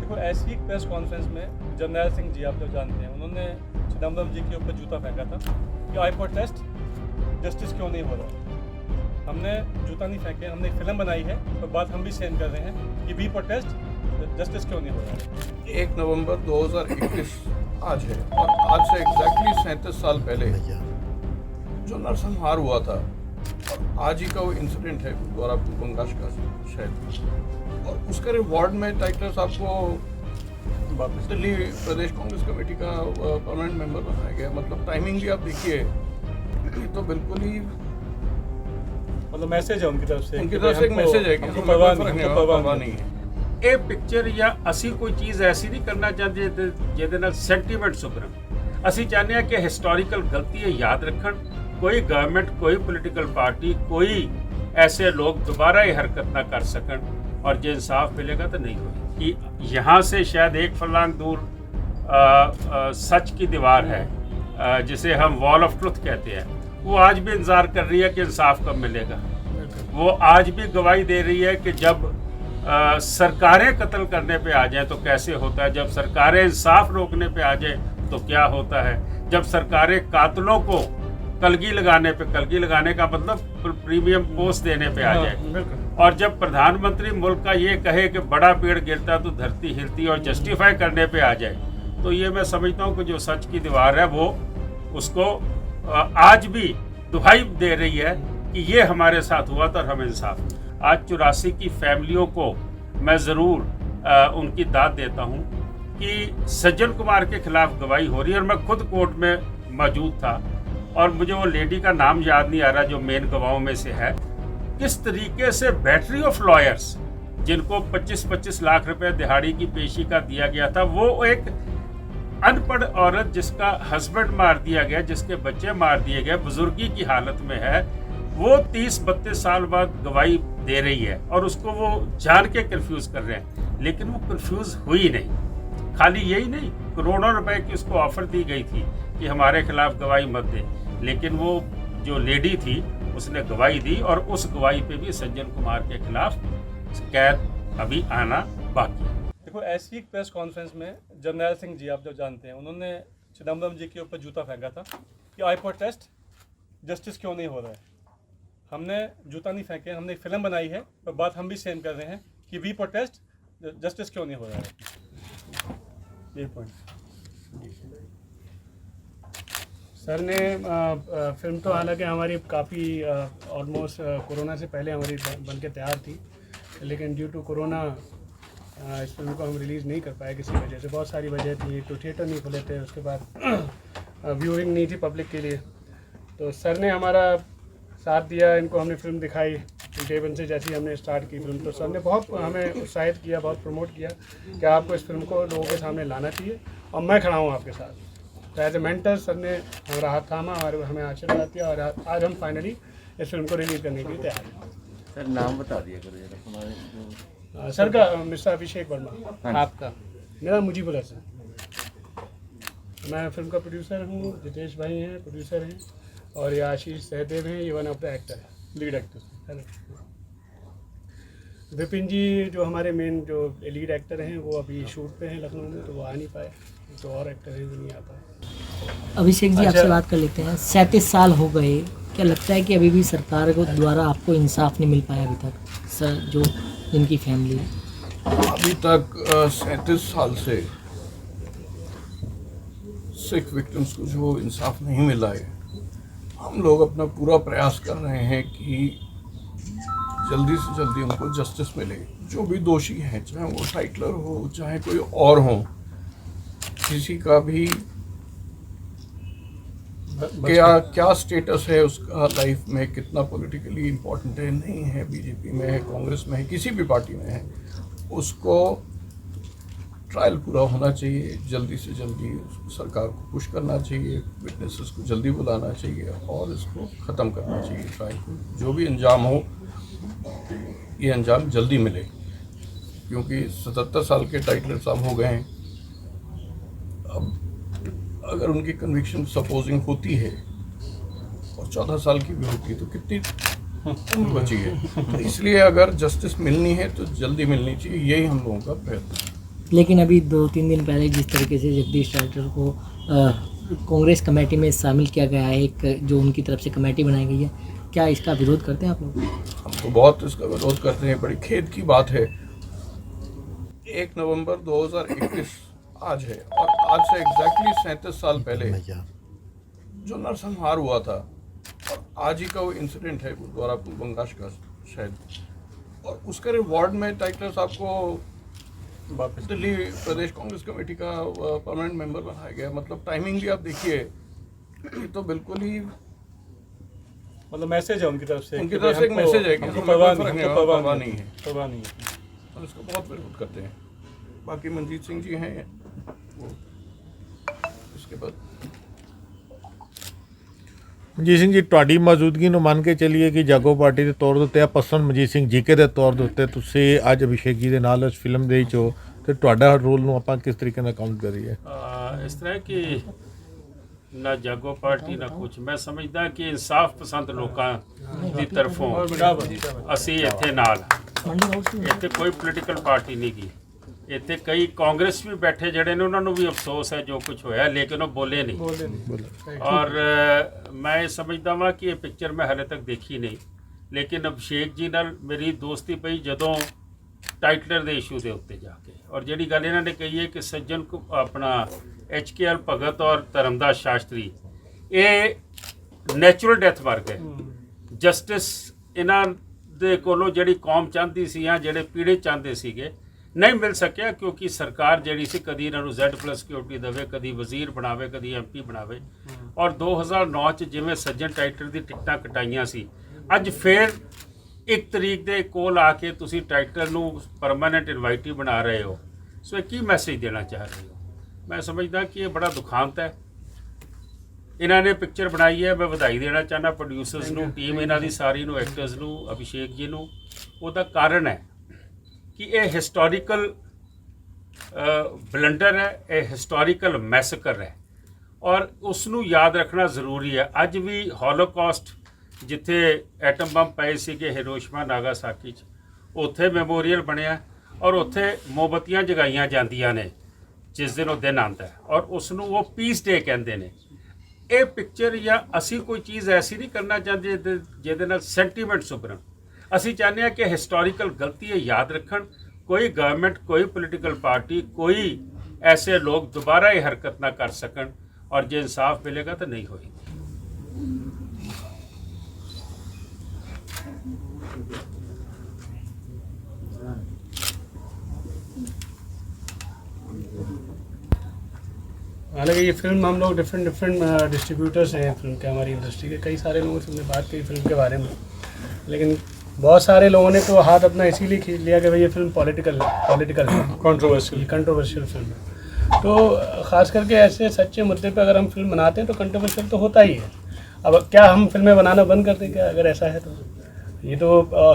देखो, ऐसी एक प्रेस कॉन्फ्रेंस में जर्नैल सिंह जी, आप जो जानते हैं, उन्होंने चिदम्बरम जी के ऊपर जूता फेंका था कि आई प्रोटेस्ट, जस्टिस क्यों नहीं हो रहा। हमने जूता नहीं फेंके, हमने एक फिल्म बनाई है और बात हम भी सेम कर रहे हैं कि वी प्रोटेस्ट, जस्टिस क्यों नहीं हो रहा। 1 नवंबर 2021 आज है और आज से एग्जैक्टली 37 साल पहले जो नरसंहार हुआ था, और आज ही का वो इंसिडेंट है गुरुद्वारा बंगाश का शायद, और उसका रिवॉर्ड में टाइटलर साहब को दिल्ली प्रदेश कांग्रेस कमेटी का परमानेंट मेंबर बनाया गया। मतलब टाइमिंग भी आप देखिए, ये तो बिल्कुल ही मतलब मैसेज है उनकी तरफ से एक मैसेज है कि हमको परवाह नहीं है। ਇਹ ਪਿਕਚਰ ਜਾਂ ਅਸੀਂ ਕੋਈ ਚੀਜ਼ ਐਸੀ ਨਹੀਂ ਕਰਨਾ ਚਾਹੁੰਦੇ ਜਿਹਦੇ ਨਾਲ ਸੈਂਟੀਮੈਂਟ ਸੁਧਰਨ। ਅਸੀਂ ਚਾਹੁੰਦੇ ਹਾਂ ਕਿ ਹਿਸਟੋਰੀਕਲ ਗਲਤੀਆਂ ਯਾਦ ਰੱਖਣ। ਕੋਈ ਗਵਰਨਮੈਂਟ, ਕੋਈ ਪੋਲੀਟੀਕਲ ਪਾर्टी, कोई ऐसे लोग दोबारा ये हरकत ना कर सकन, और जो इंसाफ मिलेगा तो नहीं होगी। कि यहाँ से शायद एक फरलांग दूर सच की दीवार है, जिसे हम वॉल ऑफ ट्रुथ कहते हैं, वो आज भी इंतज़ार कर रही है कि इंसाफ कब मिलेगा। वो आज भी गवाही दे रही है कि जब सरकारें कत्ल करने पे आ जाएं तो कैसे होता है, जब सरकारें इंसाफ रोकने पे आ जाएं तो क्या होता है, जब सरकारें कातलों को कलगी लगाने पे, कलगी लगाने का मतलब प्रीमियम पोस्ट देने पे आ जाए, और जब प्रधानमंत्री मुल्क का ये कहे कि बड़ा पेड़ गिरता तो धरती हिलती, और जस्टिफाई करने पे आ जाए, तो ये मैं समझता हूँ कि जो सच की दीवार है वो उसको आज भी दुहाई दे रही है कि ये हमारे साथ हुआ था और हमें इंसाफ। आज 84 की फैमिलियों को मैं ज़रूर उनकी दाद देता हूँ कि सज्जन कुमार के खिलाफ गवाही हो रही है, और मैं खुद कोर्ट में मौजूद था, और मुझे वो लेडी का नाम याद नहीं आ रहा जो मेन गवाहों में से है। किस तरीके से बैटरी ऑफ लॉयर्स, जिनको 25-25 लाख रुपए दिहाड़ी की पेशी का दिया गया था, वो एक अनपढ़ औरत जिसका हस्बैंड मार दिया गया, जिसके बच्चे मार दिए गए, बुजुर्गी की हालत में है, वो 30-32 साल बाद गवाही दे रही है, और उसको वो जान के कंफ्यूज कर रहे हैं, लेकिन वो कंफ्यूज हुई नहीं। खाली यही नहीं, करोड़ों रुपए की उसको ऑफर दी गई थी कि हमारे खिलाफ गवाही मत दे, लेकिन वो जो लेडी थी उसने गवाही दी, और उस गवाही पे भी सज्जन कुमार के खिलाफ कैद अभी आना बाकी है। देखो, ऐसी एक प्रेस कॉन्फ्रेंस में जर्नैल सिंह जी, आप जो जानते हैं, उन्होंने चिदम्बरम जी के ऊपर जूता फेंका था कि आई प्रोटेस्ट, जस्टिस क्यों नहीं हो रहा है। हमने जूता नहीं फेंके, हमने एक फिल्म बनाई है और बात हम भी सेम कर रहे हैं कि वी प्रोटेस्ट, जस्टिस क्यों नहीं हो रहा है। ये पॉइंट सर ने फिल्म तो हालांकि हमारी काफ़ी ऑलमोस्ट कोरोना से पहले हमारी बन के तैयार थी, लेकिन ड्यू टू कोरोना इस फिल्म को हम रिलीज़ नहीं कर पाए किसी वजह से। बहुत सारी वजह थी, तो थिएटर नहीं खुले थे, उसके बाद व्यूइंग नहीं थी पब्लिक के लिए। तो सर ने हमारा साथ दिया, इनको हमने फिल्म दिखाई डे वन से, जैसे ही हमने स्टार्ट की फिल्म, तो सर ने बहुत हमें उत्साहित किया, बहुत प्रमोट किया कि आपको इस फिल्म को लोगों के सामने लाना चाहिए, और मैं खड़ा हूँ आपके साथ। तो एज ए मेंटर सर ने हमारा हाथ थामा और हमें आशीर्वाद दिया, और आज हम फाइनली इस फिल्म को रिलीज़ करने के लिए तैयार हैं। सर नाम बता दिया करो जरा। सर का मिस्टर अभिषेक वर्मा। आपका? मेरा मुजीबुल हसन। मैं फिल्म का प्रोड्यूसर हूँ, जितेश भाई हैं प्रोड्यूसर हैं, और ये आशीष सहदेव हैं, ये वन ऑफ द एक्टर है, लीड एक्टर। विपिन जी जो हमारे मेन जो लीड एक्टर हैं, वो अभी शूट पे हैं लखनऊ में, तो वो आ नहीं पाए, तो और एक्टर हैं जो नहीं आ पाए। अभिषेक जी, आपसे बात कर लेते हैं। 37 साल हो गए, क्या लगता है कि अभी भी सरकार को द्वारा आपको इंसाफ नहीं मिल पाया अभी तक? सर, जो इनकी फैमिली अभी तक 37 साल से सिख विक्टिम्स को जो इंसाफ नहीं मिला है, हम लोग अपना पूरा प्रयास कर रहे हैं कि जल्दी से जल्दी उनको जस्टिस मिले। जो भी दोषी हैं, चाहे वो टाइटलर हो, चाहे कोई और हो, किसी का भी क्या स्टेटस है उसका लाइफ में, कितना पॉलिटिकली इम्पोर्टेंट है, नहीं है, बीजेपी में है, कांग्रेस में है, किसी भी पार्टी में है, उसको ट्रायल पूरा होना चाहिए। जल्दी से जल्दी सरकार को पुश करना चाहिए, विटनेसेस को जल्दी बुलाना चाहिए, और इसको ख़त्म करना चाहिए ट्रायल को। जो भी अंजाम हो, ये अंजाम जल्दी मिले, क्योंकि 77 साल के टाइटलर साहब हो गए हैं। अब अगर उनकी कन्विक्शन सपोजिंग होती है और 14 साल की भी होती है, तो कितनी उम्र बची है। तो इसलिए अगर जस्टिस मिलनी है तो जल्दी मिलनी चाहिए, यही हम लोगों का प्रयत्न है। लेकिन अभी 2-3 दिन पहले जिस तरीके से जगदीश टाइटलर को कांग्रेस कमेटी में शामिल किया गया है, एक जो उनकी तरफ से कमेटी बनाई गई है, क्या इसका विरोध करते हैं आप लोग? हम तो बहुत इसका विरोध करते हैं। बड़ी खेद की बात है, 1 नवंबर 2021 आज है और आज से एग्जैक्टली 37 साल पहले जो नरसंहार हुआ था और आज ही का वो इंसिडेंट है गुरुद्वारा बंगाश का शायद, और उसके रिवॉर्ड में टाइटलर साहब को वापस दिल्ली प्रदेश कांग्रेस कमेटी का परमानेंट मेंबर बनाया गया। मतलब टाइमिंग भी आप देखिए, ये तो बिल्कुल ही मतलब मैसेज है उनकी तरफ से, उनकी तरफ से एक मैसेज है कि हमको हमें परवाह कोई नहीं, परवाह नहीं है, परवाह नहीं है। हम इसका बहुत विरोध करते हैं। बाकी मनजीत सिंह जी हैं वो, इसके बाद ਮਨਜੀਤ ਸਿੰਘ ਜੀ, ਤੁਹਾਡੀ ਮੌਜੂਦਗੀ ਨੂੰ ਮੰਨ ਕੇ ਚੱਲੀਏ ਕਿ ਜਾਗੋ ਪਾਰਟੀ ਦੇ ਤੌਰ ਦੇ ਉੱਤੇ ਆ ਪਰਸਨ ਮਨਜੀਤ ਸਿੰਘ ਜੀਕੇ ਦੇ ਤੌਰ ਦੇ ਉੱਤੇ ਤੁਸੀਂ ਅੱਜ ਅਭਿਸ਼ੇਕ ਜੀ ਦੇ ਨਾਲ ਇਸ ਫਿਲਮ ਦੇ ਵਿੱਚ ਹੋ, ਤੇ ਤੁਹਾਡਾ ਰੋਲ ਨੂੰ ਆਪਾਂ ਕਿਸ ਤਰੀਕੇ ਨਾਲ ਕਾਊਂਟ ਕਰੀਏ? ਇਸ ਤਰ੍ਹਾਂ ਕਿ ਨਾ ਜਾਗੋ ਪਾਰਟੀ ਨਾ ਕੁਝ, ਮੈਂ ਸਮਝਦਾ ਕਿ ਇਨਸਾਫ ਪਸੰਦ ਲੋਕਾਂ ਦੀ ਤਰਫੋਂ ਅਸੀਂ ਇੱਥੇ ਨਾਲ, ਇੱਥੇ ਕੋਈ ਪੋਲੀਟੀਕਲ ਪਾਰਟੀ ਨਹੀਂ ਗੀ। ਇੱਥੇ ਕਈ ਕਾਂਗਰਸ ਵੀ ਬੈਠੇ ਜਿਹੜੇ ਨੇ, ਉਹਨਾਂ ਨੂੰ ਵੀ ਅਫਸੋਸ ਹੈ ਜੋ ਕੁਝ ਹੋਇਆ, ਲੇਕਿਨ ਉਹ ਬੋਲੇ ਨਹੀਂ। ਔਰ ਮੈਂ ਇਹ ਸਮਝਦਾ ਵਾਂ ਕਿ ਇਹ ਪਿਕਚਰ ਮੈਂ ਹਾਲੇ ਤੱਕ ਦੇਖੀ ਨਹੀਂ, ਲੇਕਿਨ ਅਭਿਸ਼ੇਕ ਜੀ ਨਾਲ ਮੇਰੀ ਦੋਸਤੀ ਪਈ ਜਦੋਂ ਟਾਈਟਲਰ ਦੇ ਇਸ਼ੂ ਦੇ ਉੱਤੇ ਜਾ ਕੇ। ਔਰ ਜਿਹੜੀ ਗੱਲ ਇਹਨਾਂ ਨੇ ਕਹੀ ਹੈ ਕਿ ਸੱਜਣ ਆਪਣਾ HKL ਭਗਤ ਔਰ ਧਰਮਦਾਸ ਸ਼ਾਸਤਰੀ ਇਹ ਨੈਚੁਰਲ ਡੈਥ ਮਰ ਗਏ। ਜਸਟਿਸ ਇਹਨਾਂ ਦੇ ਕੋਲੋਂ ਜਿਹੜੀ ਕੌਮ ਚਾਹੁੰਦੀ ਸੀ ਜਾਂ ਜਿਹੜੇ ਪੀੜੇ ਚਾਹੁੰਦੇ ਸੀਗੇ ਨਹੀਂ ਮਿਲ ਸਕਿਆ, ਕਿਉਂਕਿ ਸਰਕਾਰ ਜਿਹੜੀ ਸੀ ਕਦੀ ਇਹਨਾਂ ਨੂੰ Z+ ਸਿਕਿਉਰਿਟੀ ਦੇਵੇ, ਕਦੀ ਵਜ਼ੀਰ ਬਣਾਵੇ, ਕਦੀ MP ਬਣਾਵੇ। ਔਰ 2009 'ਚ ਜਿਵੇਂ ਸੱਜਣ ਟਾਈਟਲਰ ਦੀ ਟਿਕਟਾਂ ਕਟਾਈਆਂ ਸੀ, ਅੱਜ ਫੇਰ 1 ਤਰੀਕ ਦੇ ਕੋਲ ਆ ਕੇ ਤੁਸੀਂ ਟਾਈਟਲਰ ਨੂੰ ਪਰਮਾਨੈਂਟ ਇਨਵਾਈਟੀ ਬਣਾ ਰਹੇ ਹੋ। ਸੋ ਇਹ ਕੀ ਮੈਸੇਜ ਦੇਣਾ ਚਾਹ ਰਹੇ ਹੋ? ਮੈਂ ਸਮਝਦਾ ਕਿ ਇਹ ਬੜਾ ਦੁਖਾਂਤ ਹੈ। ਇਹਨਾਂ ਨੇ ਪਿਕਚਰ ਬਣਾਈ ਹੈ, ਮੈਂ ਵਧਾਈ ਦੇਣਾ ਚਾਹੁੰਦਾ ਪ੍ਰੋਡਿਊਸਰਸ ਨੂੰ, ਟੀਮ ਇਹਨਾਂ ਦੀ ਸਾਰੀ ਨੂੰ, ਐਕਟਰਸ ਨੂੰ, ਅਭਿਸ਼ੇਕ ਜੀ ਨੂੰ। ਉਹਦਾ ਕਾਰਨ ਹੈ ਕਿ ਇਹ ਹਿਸਟੋਰੀਕਲ ਬਲੰਡਰ ਹੈ, ਇਹ ਹਿਸਟੋਰੀਕਲ ਮੈਸੇਕਰ ਹੈ ਔਰ ਉਸ ਨੂੰ ਯਾਦ ਰੱਖਣਾ ਜ਼ਰੂਰੀ ਹੈ। ਅੱਜ ਵੀ ਹੋਲੋਕਾਸਟ ਜਿੱਥੇ ਐਟਮ ਬੰਬ ਪਏ ਸੀਗੇ ਹਿਰੋਸ਼ੀਮਾ ਨਾਗਾਸਾਕੀ 'ਚ, ਉੱਥੇ ਮੈਮੋਰੀਅਲ ਬਣਿਆ ਔਰ ਉੱਥੇ ਮੋਮਬੱਤੀਆਂ ਜਗਾਈਆਂ ਜਾਂਦੀਆਂ ਨੇ ਜਿਸ ਦਿਨ ਉਹ ਦਿਨ ਆਉਂਦਾ ਹੈ, ਔਰ ਉਸ ਨੂੰ ਉਹ ਪੀਸ ਡੇ ਕਹਿੰਦੇ ਨੇ। ਇਹ ਪਿਕਚਰ ਜਾਂ ਅਸੀਂ ਕੋਈ ਚੀਜ਼ ਐਸੀ ਨਹੀਂ ਕਰਨਾ ਚਾਹੁੰਦੇ ਜਿਹਦੇ ਨਾਲ ਸੈਂਟੀਮੈਂਟਸ ਉਭਰਨ। ਅਸੀਂ ਚਾਹੁੰਦੇ ਹਾਂ ਕਿ ਹਿਸਟੋਰੀਕਲ ਗਲਤੀ ਇਹ ਯਾਦ ਰੱਖਣ, ਕੋਈ ਗਵਰਨਮੈਂਟ, ਕੋਈ ਪੋਲੀਟੀਕਲ ਪਾਰਟੀ, ਕੋਈ ਐਸੇ ਲੋਕ ਦੁਬਾਰਾ ਇਹ ਹਰਕਤ ਨਾ ਕਰ ਸਕਣ, ਔਰ ਜੇ ਇਨਸਾਫ ਮਿਲੇਗਾ ਤਾਂ ਨਹੀਂ ਹੋਏਗੀ। हालांकि ये फिल्म हम लोग डिफरेंट डिस्ट्रीब्यूटर्स हैं फिल्म के, हमारी इंडस्ट्री के कई सारे लोगों से हमने बात की फिल्म के बारे में, लेकिन बहुत सारे लोगों ने तो हाथ अपना इसीलिए खींच लिया कि भाई ये फिल्म पॉलिटिकल है, कंट्रोवर्शियल फिल्म है। तो ख़ास करके ऐसे सच्चे मुद्दे पे अगर हम फिल्म बनाते हैं तो कंट्रोवर्शियल तो होता ही है। अब क्या हम फिल्में बनाना बंद कर दें क्या अगर ऐसा है? तो ये तो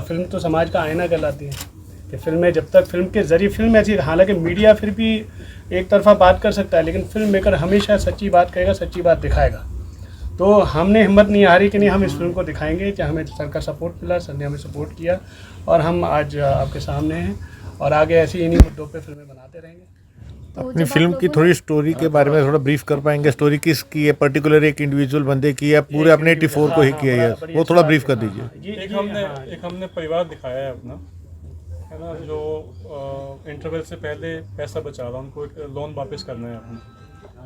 फिल्म तो समाज का आईना कहलाती है कि फिल्में जब तक फिल्म के ज़रिए फिल्म ऐसी, हालांकि मीडिया फिर भी एक तरफा बात कर सकता है, लेकिन फिल्म मेकर हमेशा सच्ची बात कहेगा, सच्ची बात दिखाएगा। तो हमने हिम्मत नहीं हारी कि नहीं हम इस फिल्म को दिखाएंगे, चाहे हमें सर का सपोर्ट मिला, सर ने हमें सपोर्ट किया और हम आज आपके सामने हैं और आगे ऐसे इन्हीं मुद्दों पे फिल्में बनाते रहेंगे। अपनी फिल्म की थोड़ी स्टोरी के बारे में थोड़ा ब्रीफ कर पाएंगे? स्टोरी किसकी है? पर्टिकुलर एक इंडिविजुअल बंदे की है, पूरे अपने 84 को ही किया है? वो थोड़ा ब्रीफ कर दीजिए। एक हमने परिवार दिखाया है अपना, है ना, जो इंटरवल से पहले पैसा बचा रहा है, उनको एक लोन वापस करना है अपना।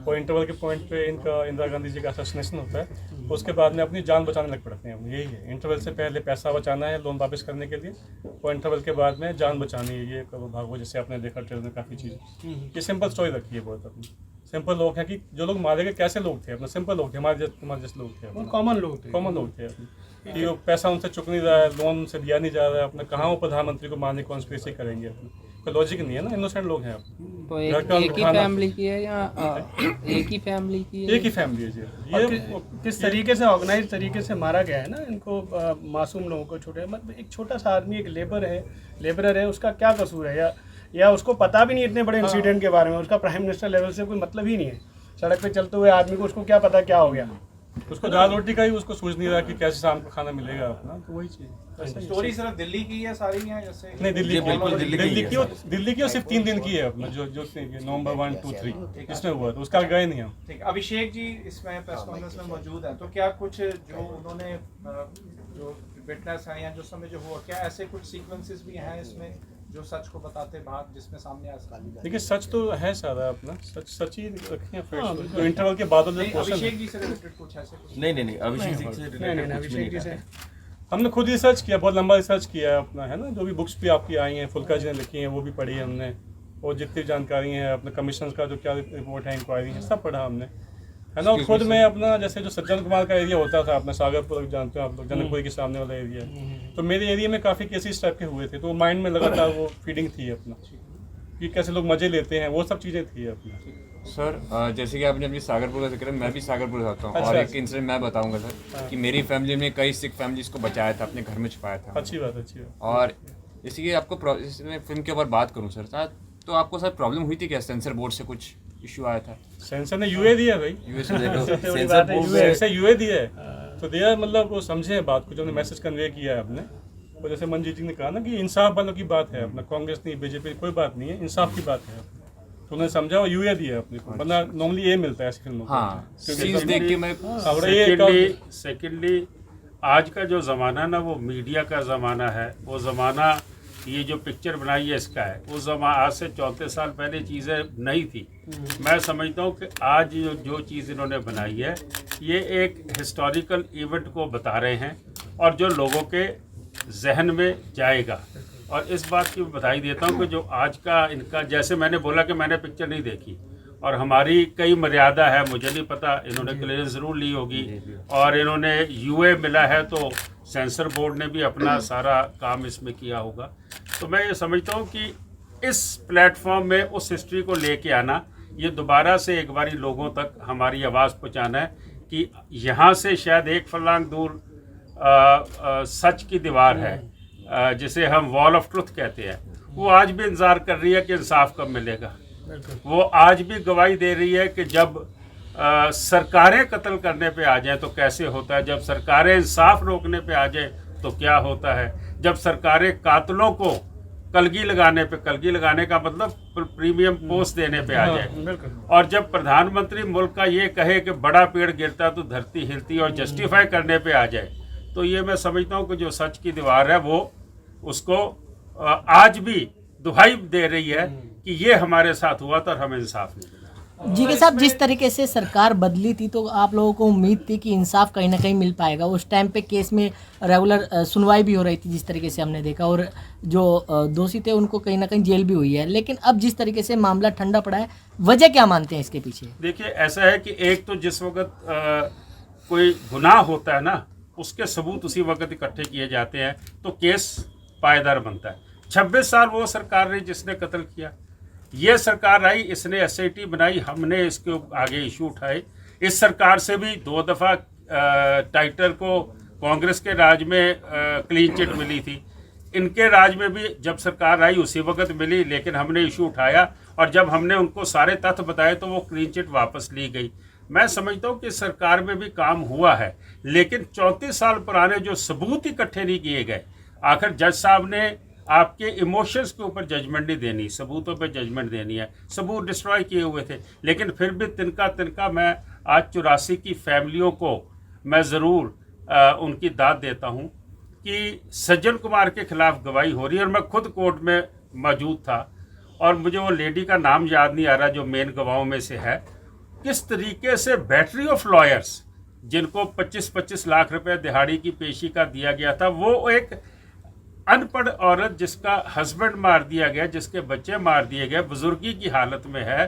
और इंटरवल के पॉइंट पे इनका इंदिरा गांधी जी का असैसिनेशन होता है, उसके बाद में अपनी जान बचाने लग पड़ते हैं। यही है, इंटरवल से पहले पैसा बचाना है लोन वापस करने के लिए, और इंटरवल के बाद में जान बचानी है। ये करो भागो, जैसे आपने देखा ट्रेलर में काफ़ी चीज़ें, ये सिंपल स्टोरी रखी है बहुत अपनी। सिंपल लोग हैं कि जो लोग मारे गए कैसे लोग थे, अपने सिंपल लोग थे, हमारे जैसे लोग थे, कॉमन लोग थे अपने, कि वो पैसा उनसे चुक नहीं रहा है, लोन उनसे दिया नहीं जा रहा है, अपने कहाँ वो प्रधानमंत्री को मारने की कॉन्स्पिरेसी करेंगे, अपने कोई लॉजिक नहीं है ना, इनोसेंट लोग हैं। तो एक ही फैमिली की है या एक ही फैमिली की है? एक ही फैमिली है जी। ये किस तरीके से ऑर्गेनाइज तरीके से मारा गया है ना इनको, मासूम लोगों को, छोटे, मतलब एक छोटा सा आदमी, एक लेबरर है, उसका क्या कसूर है? या उसको पता भी नहीं इतने बड़े इंसिडेंट के बारे में, उसका प्राइम मिनिस्टर लेवल से कोई मतलब ही नहीं है। सड़क पे चलते हुए आदमी को उसको क्या पता क्या हो गया, उसको दाल रोटी का ही उसको सोच नहीं रहा कि कैसे शाम को खाना मिलेगा अपना, तो वही चीज़। स्टोरी सिर्फ दिल्ली की है सारी यहाँ जैसे? नहीं, दिल्ली ये बिल्कुल दिल्ली की है। दिल्ली की और सिर्फ 3 दिन की है अपना, जो नवंबर 1, 2, 3 इसमें हुआ, तो उसका गए नहीं हम। ठीक, अभिषेक जी इसमें प्रेस कॉन्फ्रेंस में मौजूद है, तो क्या कुछ जो उन्होंने जो विटनेस है या जो समय जो हुआ, क्या ऐसे कुछ सीक्वेंसेस भी हैं इसमें जो सच को बताते बात जिसमें सामने आ सकती? देखिए सच तो है सारा अपना, सच ही रखे हैं, तो इंटरवल के बाद अभिषेक जी से रिलेटेड कुछ ऐसे कुछ? नहीं अभिषेक जी से रिलेटेड कुछ भी नहीं है। हमने खुद रिसर्च किया, बहुत लंबा रिसर्च किया है अपना, है ना, जो भी बुक्स भी आपकी आई हैं, फुल्का जी ने लिखी हैं, वो भी पढ़ी है हमने, और जितनी जानकारी है अपने कमीशन का जो क्या रिपोर्ट है, इंक्वायरी है, सब पढ़ा हमने, है ना। और खुद में अपना जैसे जो सज्जन कुमार का एरिया होता था अपना, सागरपुर जानते हो आप लोग, जनकपुरी के सामने वाला एरिया, तो मेरे एरिया में काफ़ी केसेस टाइप के हुए थे, तो माइंड में लगातार वो फीडिंग थी अपना, कि कैसे लोग मजे लेते हैं, वो सब चीज़ें थी अपना। सर जैसे कि आपने अपनी सागरपुर का जिक्र है, मैं भी सागरपुर से आता हूँ। अच्छा, और एक इंसिडेंट मैं बताऊंगा सर कि मेरी फैमिली ने कई सिख फैमिलीज को बचाया था, अपने घर में छुपाया था। अच्छी बात। और जैसे कि आपको इसमें फिल्म के ऊपर बात करूँ सर, तो आपको सर प्रॉब्लम हुई थी क्या? सेंसर बोर्ड से कुछ इशू आया था? सेंसर ने यूए दिया भाई, यूएसए देखो सेंसर बोर्ड ऐसे यूए दिया है, तो दिया मतलब वो समझे बात को, जो हमने मैसेज कन्वे किया है अपने, और जैसे मंजीत जी ने कहा ना कि इंसाफ वालों की बात है अपना, कांग्रेस नहीं बीजेपी कोई बात नहीं है, इंसाफ की बात है, तो उन्होंने समझा और यूए दिया अपने को, वरना नॉर्मली ये मिलता है ऐसी फिल्मों को। हाँ, सीन्स देख के मैं सेकेंडली आज का जो ज़माना ना वो मीडिया का ज़माना है, वो ज़माना ये जो पिक्चर बनाई है इसका है, वो आज से 34 साल पहले चीज़ें नहीं थी। मैं समझता हूँ कि आज जो चीज़ इन्होंने बनाई है ये एक हिस्टोरिकल इवेंट को बता रहे हैं और जो लोगों के जहन में जाएगा। और इस बात की बधाई देता हूँ कि जो आज का इनका, जैसे मैंने बोला कि मैंने पिक्चर नहीं देखी और हमारी कई मर्यादा है, मुझे नहीं पता, इन्होंने क्लियरेंस ज़रूर ली होगी और इन्होंने यूए मिला है तो सेंसर बोर्ड ने भी अपना सारा काम इसमें किया होगा। तो मैं ये समझता हूँ कि इस प्लेटफॉर्म में उस हिस्ट्री को लेके आना, ये दोबारा से एक बारी लोगों तक हमारी आवाज़ पहुँचाना है कि यहाँ से शायद एक फर्लांग दूर सच की दीवार है, जिसे हम वॉल ऑफ ट्रुथ कहते हैं, वो आज भी इंतज़ार कर रही है कि इंसाफ कब मिलेगा। वो आज भी गवाही दे रही है कि जब सरकारें कत्ल करने पे आ जाएं तो कैसे होता है, जब सरकारें इंसाफ रोकने पे आ जाएं तो क्या होता है, जब सरकारें कातलों को कलगी लगाने का मतलब प्रीमियम पोस्ट देने पे आ जाए, और जब प्रधानमंत्री मुल्क का ये कहे कि बड़ा पेड़ गिरता तो धरती हिलती और जस्टिफाई करने पे आ जाए, तो ये मैं समझता हूँ कि जो सच की दीवार है वो उसको आज भी दुहाई दे रही है कि ये हमारे साथ हुआ था और हमें इंसाफ नहीं मिला। जी के साहब, जिस तरीके से सरकार बदली थी तो आप लोगों को उम्मीद थी कि इंसाफ कहीं ना कहीं मिल पाएगा। उस टाइम पे केस में रेगुलर सुनवाई भी हो रही थी जिस तरीके से हमने देखा, और जो दोषी थे उनको कहीं ना कहीं जेल भी हुई है। लेकिन अब जिस तरीके से मामला ठंडा पड़ा है, वजह क्या मानते हैं इसके पीछे? देखिए ऐसा है कि एक तो जिस वक्त कोई गुनाह होता है ना, उसके सबूत उसी वक्त इकट्ठे किए जाते हैं तो केस पायदार बनता है। 26 साल वो सरकार रही जिसने कत्ल किया, ये सरकार आई, इसने एसआईटी बनाई, हमने इसके आगे इशू उठाए। इस सरकार से भी 2 दफ़ा टाइटर को कांग्रेस के राज में क्लीन चिट मिली थी, इनके राज में भी जब सरकार आई उसी वक्त मिली, लेकिन हमने इशू उठाया और जब हमने उनको सारे तथ्य बताए तो वो क्लीन चिट वापस ली गई। मैं समझता हूँ कि सरकार में भी काम हुआ है, लेकिन 34 साल पुराने जो सबूत इकट्ठे नहीं किए गए, आखिर जज साहब ने आपके इमोशंस के ऊपर जजमेंट नहीं देनी, सबूतों पे जजमेंट देनी है। सबूत डिस्ट्रॉय किए हुए थे, लेकिन फिर भी तिनका मैं आज 84 की फैमिलियों को मैं ज़रूर उनकी दाद देता हूं कि सज्जन कुमार के खिलाफ गवाही हो रही है। और मैं खुद कोर्ट में मौजूद था और मुझे वो लेडी का नाम याद नहीं आ रहा जो मेन गवाहों में से है, किस तरीके से बैटरी ऑफ लॉयर्स जिनको 25-25 लाख रुपए दिहाड़ी की पेशी का दिया गया था, वो एक अनपढ़ औरत जिसका हस्बैंड मार दिया गया, जिसके बच्चे मार दिए गए, बुजुर्गी की हालत में है,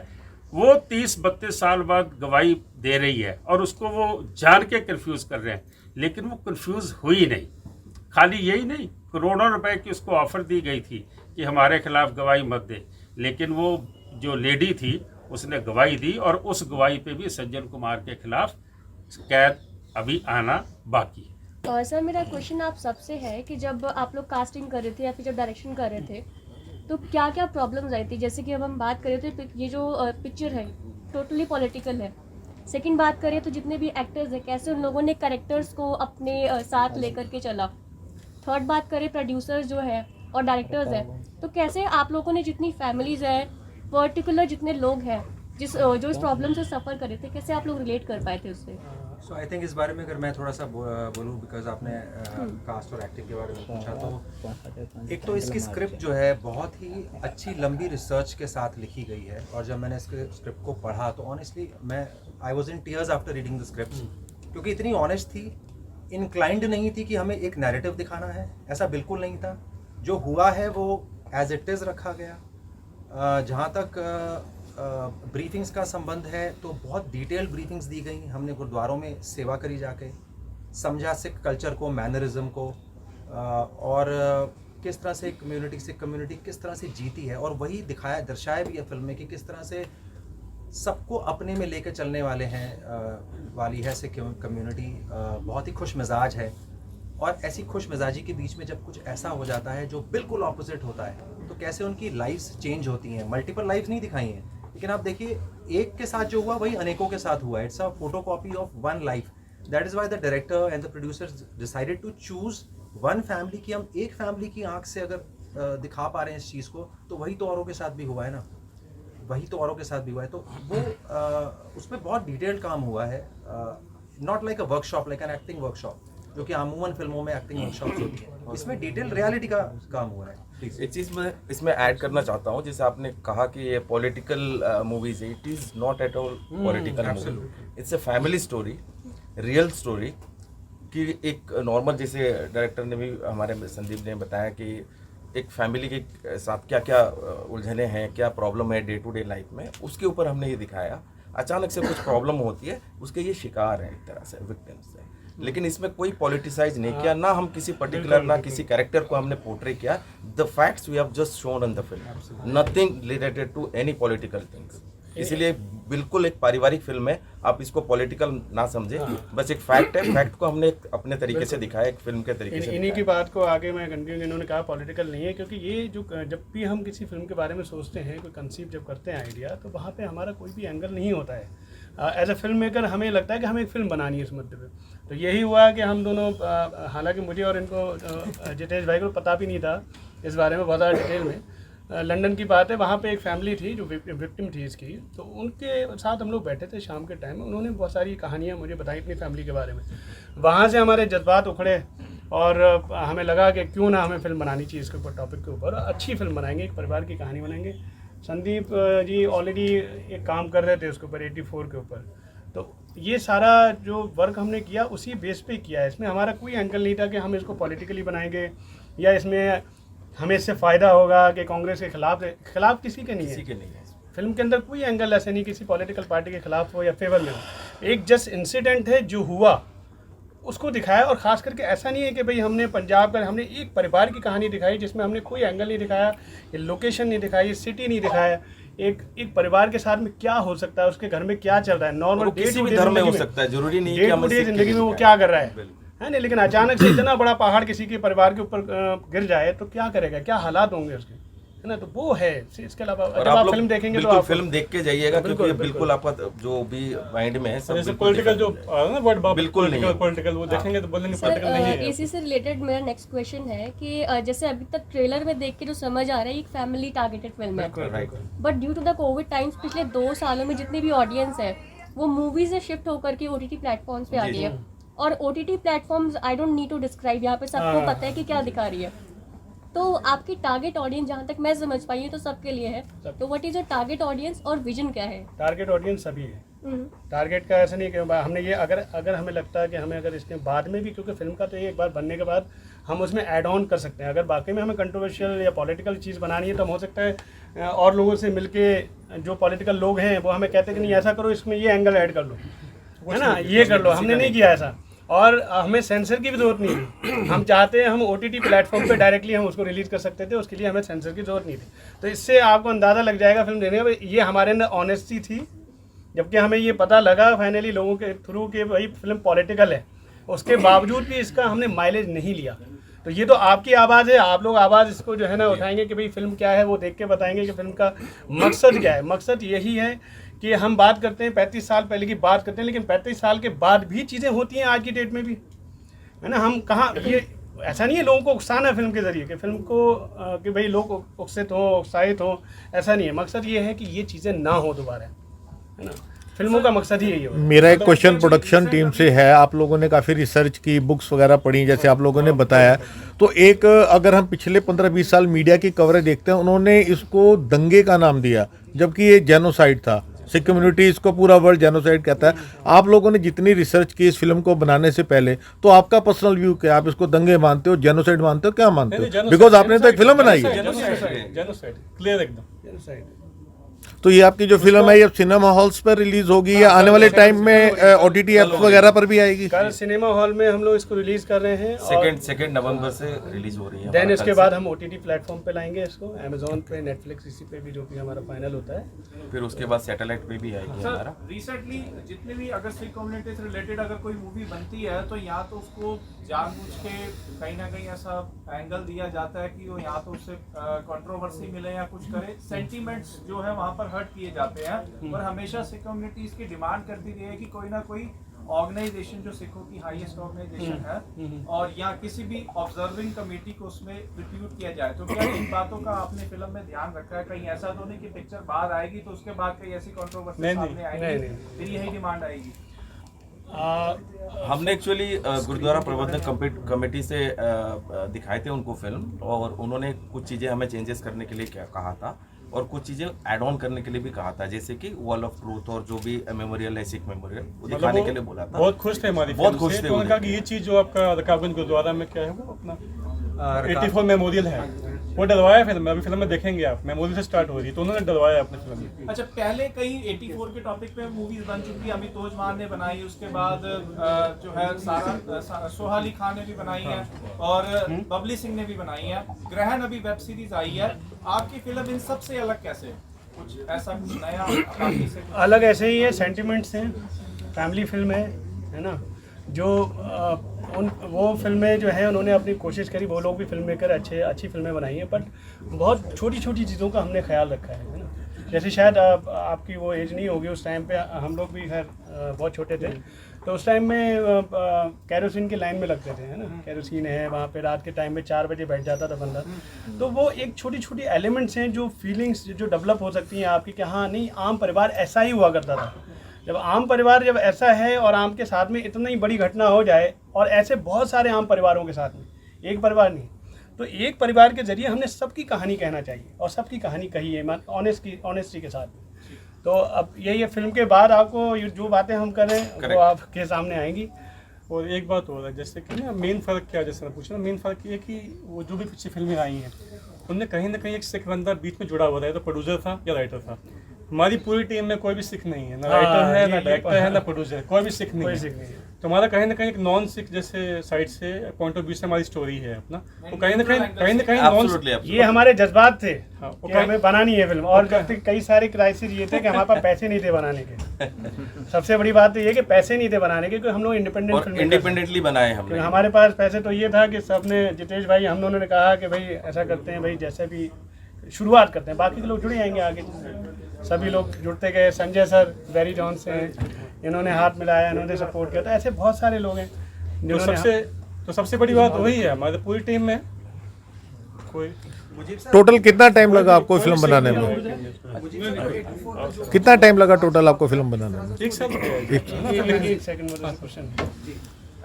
वो 30-32 साल बाद गवाही दे रही है और उसको वो जान के कंफ्यूज कर रहे हैं, लेकिन वो कंफ्यूज हुई नहीं। खाली यही नहीं, करोड़ों रुपए की उसको ऑफर दी गई थी कि हमारे खिलाफ गवाही मत दे, लेकिन वो जो लेडी थी उसने गवाही दी और उस गवाही पे भी सज्जन कुमार के खिलाफ कैद अभी आना बाकी है। सर मेरा क्वेश्चन आप सबसे है कि जब आप लोग कास्टिंग कर रहे थे या फिर जब डायरेक्शन कर रहे थे तो क्या क्या प्रॉब्लम्स आई थी? जैसे कि अब हम बात कर रहे थे, ये जो पिक्चर है टोटली पॉलिटिकल है, सेकंड बात करें तो जितने भी एक्टर्स हैं कैसे उन लोगों ने कैरेक्टर्स को अपने साथ लेकर के चला। थर्ड बात करें प्रोड्यूसर्स जो है और डायरेक्टर्स हैं, तो कैसे आप लोगों ने जितनी फैमिलीज़ हैं, पर्टिकुलर जितने लोग हैं जो इस प्रॉब्लम से सफ़र कर रहे थे, कैसे आप लोग रिलेट कर पाए थे उससे? सो आई थिंक इस बारे में अगर मैं थोड़ा सा बोलूँ, बिकॉज आपने कास्ट और एक्टिंग के बारे में पूछा, तो एक तो इसकी स्क्रिप्ट जो है बहुत ही अच्छी लंबी रिसर्च के साथ लिखी गई है, और जब मैंने इसके स्क्रिप्ट को पढ़ा तो honestly I was in tears after reading the script, क्योंकि इतनी ऑनेस्ट थी, इंक्लाइंड नहीं थी कि हमें एक नैरेटिव दिखाना है, ऐसा बिल्कुल नहीं था। जो हुआ है वो एज इट इज़ रखा गया। जहाँ तक ब्रीफिंग्स का संबंध है तो बहुत डिटेल्ड ब्रीफिंग्स दी गई। हमने गुरुद्वारों में सेवा करी जाके, समझा सिख कल्चर को, मैनरिज्म को, और किस तरह से कम्युनिटी से कम्युनिटी किस तरह से जीती है, और वही दर्शाया भी है फिल्म में कि किस तरह से सबको अपने में लेकर चलने वाली है सिख कम्युनिटी, बहुत ही खुश मिजाज है। और ऐसी खुश मिजाजी के बीच में जब कुछ ऐसा हो जाता है जो बिल्कुल ऑपोजिट होता है, तो कैसे उनकी लाइफ्स चेंज होती हैं। मल्टीपल लाइफ्स नहीं दिखाई हैं, लेकिन आप देखिए एक के साथ जो हुआ वही अनेकों के साथ हुआ। It's a photocopy of one life. That is why the director and the producers decided to choose one family की। हम एक फैमिली की आंख से अगर दिखा पा रहे हैं इस चीज़ को, तो वही तो औरों के साथ भी हुआ है ना, वही तो औरों के साथ भी हुआ है। तो वो उसमें बहुत डिटेल्ड काम हुआ है, not like a workshop, like an acting workshop, जो कि अमूमन फिल्मों में एक्टिंग वर्कशॉप्स होती है। इसमें डिटेल रियलिटी का काम हुआ है। एक चीज़ मैं इसमें ऐड करना चाहता हूँ, जैसे आपने कहा कि ये पॉलिटिकल मूवीज है, it is not at all political movie, it's a family story, real story. कि एक नॉर्मल, जैसे डायरेक्टर ने भी, हमारे संदीप ने बताया कि एक फैमिली के साथ क्या क्या उलझने हैं, क्या प्रॉब्लम है डे टू डे लाइफ में, उसके ऊपर हमने ये दिखाया। अचानक से कुछ प्रॉब्लम होती है, उसके ये शिकार हैं एक तरह से, विक्टिम्स हैं, लेकिन इसमें कोई पॉलिटिसाइज नहीं किया, ना हम किसी पर्टिकुलर, ना किसी कैरेक्टर को हमने पोर्ट्रे किया। The facts we have just shown in the film, nothing related to any political things. इसीलिए बिल्कुल एक पारिवारिक फिल्म है, आप इसको पॉलिटिकल ना समझे, बस एक फैक्ट है, फैक्ट को हमने अपने तरीके से दिखाया, एक फिल्म के तरीके से। इन्हीं की बात को आगे मैं कंटिन्यू, इन्होंने कहा पॉलिटिकल नहीं है, क्योंकि ये जो जब भी हम किसी फिल्म के बारे में सोचते हैं, कोई कंसीव जब करते हैं आइडिया, तो वहाँ पे हमारा कोई भी एंगल नहीं होता है। एज अ फिल्म मेकर हमें लगता है कि हमें एक फिल्म बनानी है इस मुद्दे पे। तो यही हुआ कि हम दोनों, हालांकि मुझे और इनको, जितेश भाई को पता भी नहीं था इस बारे में बहुत ज़्यादा डिटेल में। लंदन की बात है, वहाँ पे एक फैमिली थी जो विक्टिम थी इसकी, तो उनके साथ हम लोग बैठे थे शाम के टाइम में। उन्होंने बहुत सारी कहानियाँ मुझे बताई अपनी फैमिली के बारे में। वहाँ से हमारे जज्बात उखड़े और हमें लगा कि क्यों ना हमें फिल्म बनानी चाहिए इसके ऊपर, टॉपिक के ऊपर। अच्छी फिल्म बनाएंगे, एक परिवार की कहानी बनाएंगे। संदीप जी ऑलरेडी एक काम कर रहे थे उसके ऊपर, 84 के ऊपर। तो ये सारा जो वर्क हमने किया उसी बेस पे किया है। इसमें हमारा कोई एंगल नहीं था कि हम इसको पॉलिटिकली बनाएंगे या इसमें हमें इससे फ़ायदा होगा कि कांग्रेस के खिलाफ किसी के नहीं है। फिल्म के अंदर कोई एंगल ऐसे नहीं किसी पॉलिटिकल पार्टी के खिलाफ हो या फेवर में हो। एक जस्ट इंसिडेंट है जो हुआ, उसको दिखाया। और ख़ास करके ऐसा नहीं है कि भाई हमने पंजाब का, हमने एक परिवार की कहानी दिखाई जिसमें हमने कोई एंगल नहीं दिखाया, ये लोकेशन नहीं दिखाई, सिटी नहीं दिखाया। एक परिवार के साथ में क्या हो सकता है, उसके घर में क्या चल रहा है, नॉर्मल किसी भी धर्म में हो सकता है, जरूरी नहीं है कि जिंदगी में वो क्या कर रहा है नहीं। लेकिन अचानक से इतना बड़ा पहाड़ किसी के परिवार के ऊपर गिर जाए तो क्या करेगा, क्या हालात होंगे उसके, है ना। तो वो है। इसके अलावा जब आप फिल्म देखेंगे तो आप फिल्म देख के जाइएगा, क्योंकि बिल्कुल आपका जो भी माइंड में है सब जैसे पॉलिटिकल जो ना वर्ड बिल्कुल नहीं पॉलिटिकल, वो देखेंगे तो बोलेंगे पॉलिटिकल नहीं है। इसी से रिलेटेड मेरा नेक्स्ट क्वेश्चन है कि जैसे अभी तक ट्रेलर में देख के जो समझ आ रहा है, एक फैमिली टारगेटेड फिल्म है, but due to the COVID times पिछले 2 सालों में जितनी भी ऑडियंस है वो मूवीज से शिफ्ट होकर के OTT प्लेटफॉर्म्स पे आ गई है। और OTT platforms, I don't need to describe, यहाँ पे सबको पता है कि क्या दिखा रही है। तो आपकी टारगेट ऑडियंस, जहाँ तक मैं समझ पाई हूँ, तो सबके लिए है। तो what is your target audience और विजन क्या है? टारगेट ऑडियंस सभी है। टारगेट का ऐसा नहीं कि हमने ये, अगर हमें लगता है कि हमें अगर इसके बाद में भी, क्योंकि फिल्म का तो ये एक बार बनने के बाद हम उसमें ऐड ऑन कर सकते हैं। अगर बाकी में हमें कंट्रोवर्शियल या पॉलिटिकल चीज़ बनानी है तो हम हो सकता है और लोगों से मिलके, जो पॉलिटिकल लोग हैं वो हमें कहते हैं कि नहीं ऐसा करो, इसमें ये एंगल ऐड कर लो, है ना, ये कर लो। हमने नहीं किया ऐसा, और हमें सेंसर की भी जरूरत नहीं थी। हम चाहते हैं हम OTT प्लेटफॉर्म पे डायरेक्टली हम उसको रिलीज़ कर सकते थे, उसके लिए हमें सेंसर की जरूरत नहीं थी। तो इससे आपको अंदाज़ा लग जाएगा फिल्म देखने का, ये हमारे अंदर ऑनेस्टी थी। जबकि हमें ये पता लगा फाइनली लोगों के थ्रू कि भाई फिल्म पॉलिटिकल है, उसके बावजूद भी इसका हमने माइलेज नहीं लिया। तो ये तो आपकी आवाज़ है, आप लोग आवाज़ इसको जो है ना उठाएंगे कि भाई फिल्म क्या है, वो देख के बताएंगे कि फिल्म का मकसद क्या है। मकसद यही है कि हम बात करते हैं 35 साल पहले की बात करते हैं, लेकिन 35 साल के बाद भी चीज़ें होती हैं आज की डेट में भी, है ना। हम कहाँ ये ऐसा नहीं है लोगों को उकसाना है फिल्म के ज़रिए कि फिल्म को कि भाई लोग उकसित हों, उत्साहित हों, ऐसा नहीं है। मकसद ये है कि ये चीज़ें ना हो दोबारा, है ना। फिल्मों का मकसद ही यही है। मेरा एक क्वेश्चन प्रोडक्शन टीम से है, आप लोगों ने काफ़ी रिसर्च की, बुक्स वगैरह पढ़ी जैसे आप लोगों ने बताया, तो एक अगर हम पिछले 15-20 साल मीडिया की कवरेज देखते हैं, उन्होंने इसको दंगे का नाम दिया, जबकि ये जेनोसाइड था। सिख कम्युनिटी इसको पूरा वर्ल्ड जेनोसाइड कहता है। आप लोगों ने जितनी रिसर्च की इस फिल्म को बनाने से पहले, तो आपका पर्सनल व्यू क्या, आप इसको दंगे मानते हो, जेनोसाइड मानते हो, क्या मानते हो? बिकॉज आपने तो एक फिल्म बनाई है। जेनोसाइड क्लियर एकदम जेनोसाइड। तो ये आपकी जो फिल्म है ये सिनेमा हॉल्स पर रिलीज होगी या आने वाले टाइम में ओटीटी ऐप्स वगैरह पर भी आएगी? कल सिनेमा हॉल में हम लोग इसको रिलीज कर रहे हैं, सेकंड नवंबर से रिलीज हो रही है। देन इसके बाद हम ओटीटी प्लेटफॉर्म पे लाएंगे इसको, अमेजोन पे, नेटफ्लिक्स, इसी पे भी जो भी हमारा फाइनल होता है। फिर उसके बाद सैटेलाइट पे भी आएगी हमारा। रिसेंटली जितने भी अगर सिख कम्युनिटी से रिलेटेड अगर कोई मूवी बनती है तो या तो उसको जानबूझ के कहीं ना कहीं ऐसा एंगल दिया जाता है कि वो या तो उससे कंट्रोवर्सी मिले या कुछ करे, सेंटीमेंट्स जो है वहाँ पर हर्ट किए जाते हैं। और हमेशा सिख कम्युनिटी इसकी डिमांड करती रही है कि कोई ना कोई ऑर्गेनाइजेशन जो सिखों की हाईएस्ट ऑर्गेनाइजेशन है और या किसी भी ऑब्जर्विंग कमेटी को उसमें रिप्यूट किया जाए। तो क्या इन बातों का आपने फिल्म में ध्यान रखा है? कहीं ऐसा तो नहीं कि पिक्चर बाहर आएगी तो उसके बाद कहीं ऐसी कंट्रोवर्सी सामने आएगी, फिर यही डिमांड आएगी? हमने एक्चुअली गुरुद्वारा प्रबंधक कमेटी से दिखाए थे उनको फिल्म, और उन्होंने कुछ चीज़ें हमें चेंजेस करने के लिए क्या कहा था और कुछ चीज़ें ऐड ऑन करने के लिए भी कहा था, जैसे कि वॉल ऑफ ट्रूथ और जो भी मेमोरियल है सिख मेमोरियल वो दिखाने के लिए बोला था। बहुत खुश थे हमारी, बहुत खुश थे। उन्होंने कहा कि ये चीज़ जो आपका रकाबगंज गुरुद्वारा में क्या है वो अपना 84 मेमोरियल है, वो डलवाया फिल्म में। अभी फिल्म में देखेंगे आप, मेमोरियल से स्टार्ट हो रही है तो उन्होंने डलवाया अपनी फिल्म में। अच्छा, पहले कहीं 84 के टॉपिक पे मूवीज बन चुकी है, अमितोज मान ने बनाई, उसके बाद जो है सारा सोहा अली खान ने भी बनाई है और बबली सिंह ने भी बनाई है। ग्रहण अभी वेब सीरीज आई है, आपकी फिल्म इन सबसे अलग कैसे? कुछ ऐसा कुछ नया बाकी से? अलग ऐसे ही है, सेंटिमेंट्स हैं, फैमिली फिल्म है ना। जो वो फिल्में जो है उन्होंने अपनी कोशिश करी, वो लोग भी फिल्म मेकर अच्छी फिल्में बनाई हैं, बट बहुत छोटी छोटी चीज़ों का हमने ख्याल रखा है ना। जैसे शायद आपकी वो एज नहीं होगी, उस टाइम पे हम लोग भी खैर बहुत छोटे थे, तो उस टाइम में कैरोसिन की लाइन में लगते थे, है ना। कैरोसिन है वहाँ पे, रात के टाइम में 4 बजे बैठ जाता था बंदा। तो वो एक छोटी छोटी एलिमेंट्स हैं जो फीलिंग्स जो डेवलप हो सकती हैं आपकी, कि हाँ नहीं आम परिवार ऐसा ही हुआ करता था। जब आम परिवार जब ऐसा है और आम के साथ में इतना ही बड़ी घटना हो जाए, और ऐसे बहुत सारे आम परिवारों के साथ में, एक परिवार नहीं, तो एक परिवार के जरिए हमने सबकी कहानी कहना चाहिए और सबकी कहानी कही है ऑनेस्टी के साथ में। तो अब यही है, फिल्म के बाद आपको जो बातें हम करें वो आपके सामने आएंगी। और एक बात हो रहा है, जैसे कि ना मेन फ़र्क क्या है, जैसे मैं पूछा ना, मेन फ़र्क ये है कि वो जो भी पिछली फिल्में आई हैं उनमें कहीं ना कहीं एक सिख बंदा बीच में जुड़ा हुआ था, तो प्रोड्यूसर था या राइटर था। हमारी पूरी टीम में कोई भी सिख नहीं है, ना राइटर है, ना डायरेक्टर है, ना प्रोड्यूसर है, कोई भी सिख नहीं है। तो हमारा कहीं ना कहीं एक नॉन सिख जैसे साइड से पॉइंट ऑफ व्यू से हमारी स्टोरी है अपना, तो कहीं ना कहीं नॉन, ये हमारे जज्बात थे कि हमें बनानी है फिल्म। और जब तक कई सारे क्राइसिस ये थे कि हमारे पास पैसे नहीं थे बनाने के। सबसे बड़ी बात तो ये कि पैसे नहीं थे बनाने के, क्योंकि हम लोग इंडिपेंडेंटली बनाए हमने। हमारे पास पैसे तो ये था कि सबने, जितेश भाई हम दोनों ने कहा कि भाई ऐसा करते हैं भाई, जैसे भी शुरुआत करते हैं, बाकी के लोग जुड़े जाएंगे आगे। सभी लोग जुड़ते गए, संजय सर, बैरी जॉन से इन्होंने हाथ मिलाया, इन्होंने सपोर्ट किया, तो ऐसे बहुत सारे लोग हैं जिन्होंने। तो सबसे बड़ी बात वही है हमारी पूरी टीम में। कोई टोटल कितना टाइम लगा आपको फिल्म बनाने में? कितना टाइम लगा टोटल आपको फिल्म बनाने में? 1 साल। 1 सेकंड में क्वेश्चन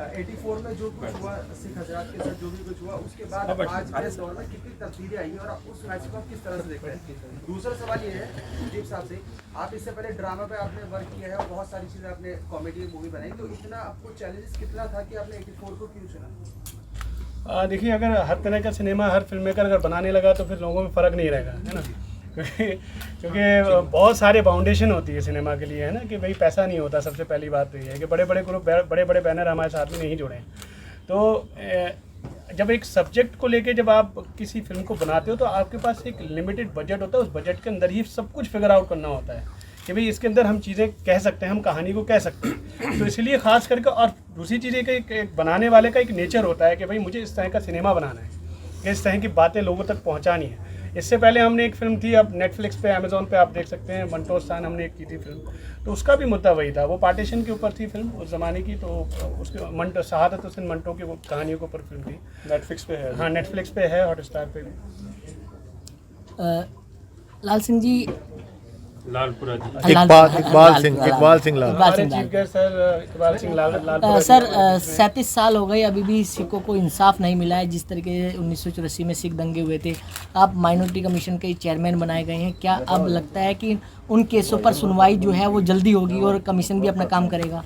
84 में जो कुछ हुआ, सिख हजरात के साथ जो भी कुछ हुआ, उसके बाद आज के दौर में कितनी तब्दीली आई है और उस मैच को आप किस तरह से देखते हैं? दूसरा सवाल ये है मुजीब साहब से, आप इससे पहले ड्रामा पे आपने वर्क किया है और बहुत सारी चीज़ें आपने कॉमेडी मूवी बनाई, तो इतना आपको चैलेंजेस कितना था कि आपने 84 को क्यों चुना? देखिए, अगर हर तरह का सिनेमा हर फिल्म मेकर अगर बनाने लगा तो फिर लोगों में फ़र्क नहीं रहेगा, है ना। क्योंकि बहुत सारे बाउंडेशन होती है सिनेमा के लिए, है ना, कि भाई पैसा नहीं होता। सबसे पहली बात तो ये है कि बड़े बड़े ग्रुप, बड़े बड़े बैनर हमारे साथ में नहीं जुड़े हैं। तो जब एक सब्जेक्ट को लेके जब आप किसी फिल्म को बनाते हो तो आपके पास एक लिमिटेड बजट होता है, उस बजट के अंदर ही सब कुछ फिगर आउट करना होता है कि भाई इसके अंदर हम चीज़ें कह सकते हैं, हम कहानी को कह सकते हैं। तो इसलिए ख़ास करके, और दूसरी चीज़ें का एक बनाने वाले का एक नेचर होता है कि भाई मुझे इस तरह का सिनेमा बनाना है, इस तरह की बातें लोगों तक पहुँचानी है। इससे पहले हमने एक फिल्म थी, अब नेटफ्लिक्स पे, अमेजोन पे आप देख सकते हैं, मंटो स्थान हमने एक की थी फिल्म, तो उसका भी मुद्दा वही था, वो पार्टीशन के ऊपर थी फिल्म उस ज़माने की, तो उसके मंटो शहादत हुसैन मंटो की वो कहानियों के ऊपर फिल्म थी। नेटफ्लिक्स पे है। हाँ, नेटफ्लिक्स पे है, हॉटस्टार पे भी। लाल सिंह जी, लालपुरा जी। इकबाल सिंह लाल। हमारे chief guest sir Iqbal Singh Lal. Sir 37 साल हो गए, अभी भी सिखों को इंसाफ नहीं मिला है। जिस तरीके से 1984 में सिख दंगे हुए थे, आप माइनॉरिटी कमीशन के चेयरमैन बनाए गए हैं, क्या अब लगता है कि उन केसों पर सुनवाई जो है वो जल्दी होगी और कमीशन भी अपना काम करेगा?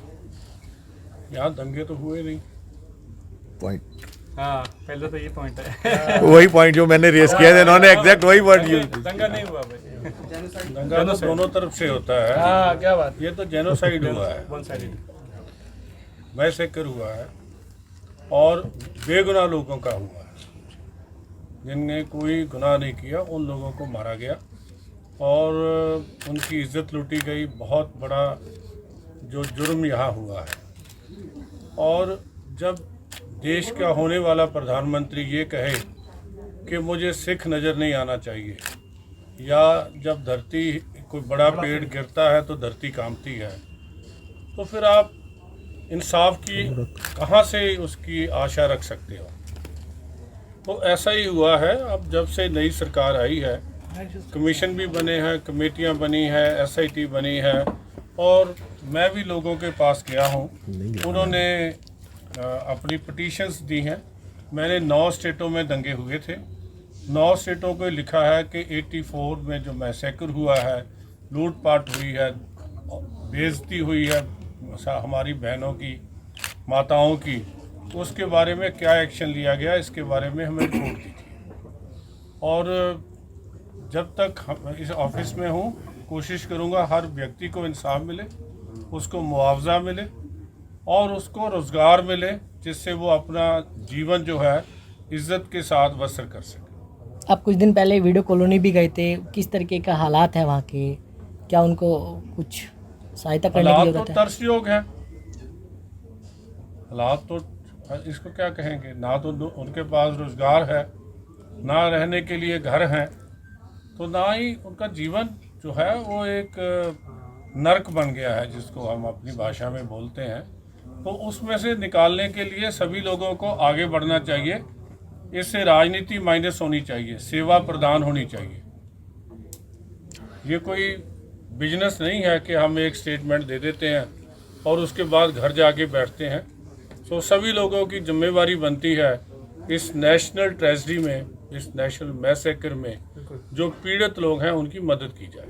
यहाँ दंगे तो हुए नहीं। पॉइंट, हाँ, पहले तो ये पॉइंट है। वही पॉइंट जो मैंने रेस किया था, इन्होंने एग्जैक्ट वही वर्ड यूज। दंगा नहीं हुआ भाई। दंगा तो दोनों तरफ से होता है। हाँ, क्या बात। ये तो जेनोसाइड हुआ है, वन साइडेड। मैसेकर हुआ है और बेगुनाह लोगों का हुआ है, जिनने कोई गुनाह नहीं किया उन लोगों को मारा गया और उनकी इज्जत लूटी गई। बहुत बड़ा जो जुर्म यहाँ हुआ है। और जब देश का होने वाला प्रधानमंत्री ये कहे कि मुझे सिख नज़र नहीं आना चाहिए, या जब धरती कोई बड़ा पेड़ गिरता है तो धरती कांपती है, तो फिर आप इंसाफ की कहाँ से उसकी आशा रख सकते हो? तो ऐसा ही हुआ है। अब जब से नई सरकार आई है, कमीशन भी बने हैं, कमेटियां बनी है, SIT बनी है, और मैं भी लोगों के पास गया हूँ, उन्होंने अपनी पिटीशंस दी हैं। मैंने 9 स्टेटों में दंगे हुए थे, 9 स्टेटों को लिखा है कि 84 में जो मैसेकर हुआ है, लूटपाट हुई है, बेइज्जती हुई है हमारी बहनों की, माताओं की, उसके बारे में क्या एक्शन लिया गया, इसके बारे में हमें रिपोर्ट दी थी। और जब तक हम इस ऑफिस में हूँ, कोशिश करूँगा हर व्यक्ति को इंसाफ मिले, उसको मुआवजा मिले और उसको रोज़गार मिले, जिससे वो अपना जीवन जो है इज़्ज़त के साथ बसर कर सके। आप कुछ दिन पहले वीडियो कॉलोनी भी गए थे, किस तरीके का हालात है वहाँ के? क्या उनको कुछ सहायता करने की हालात जरूरत तो है? तरसयोग है। हालात तो इसको क्या कहेंगे, ना तो उनके पास रोज़गार है, ना रहने के लिए घर हैं, तो ना ही उनका जीवन जो है वो एक नर्क बन गया है, जिसको हम अपनी भाषा में बोलते हैं। तो उसमें से निकालने के लिए सभी लोगों को आगे बढ़ना चाहिए। इससे राजनीति माइनस होनी चाहिए, सेवा प्रदान होनी चाहिए। ये कोई बिजनेस नहीं है कि हम एक स्टेटमेंट दे देते हैं और उसके बाद घर जाके बैठते हैं। सो सभी लोगों की जिम्मेवारी बनती है इस नेशनल ट्रेजेडी में, इस नेशनल मैसेकर में जो पीड़ित लोग हैं उनकी मदद की जाए।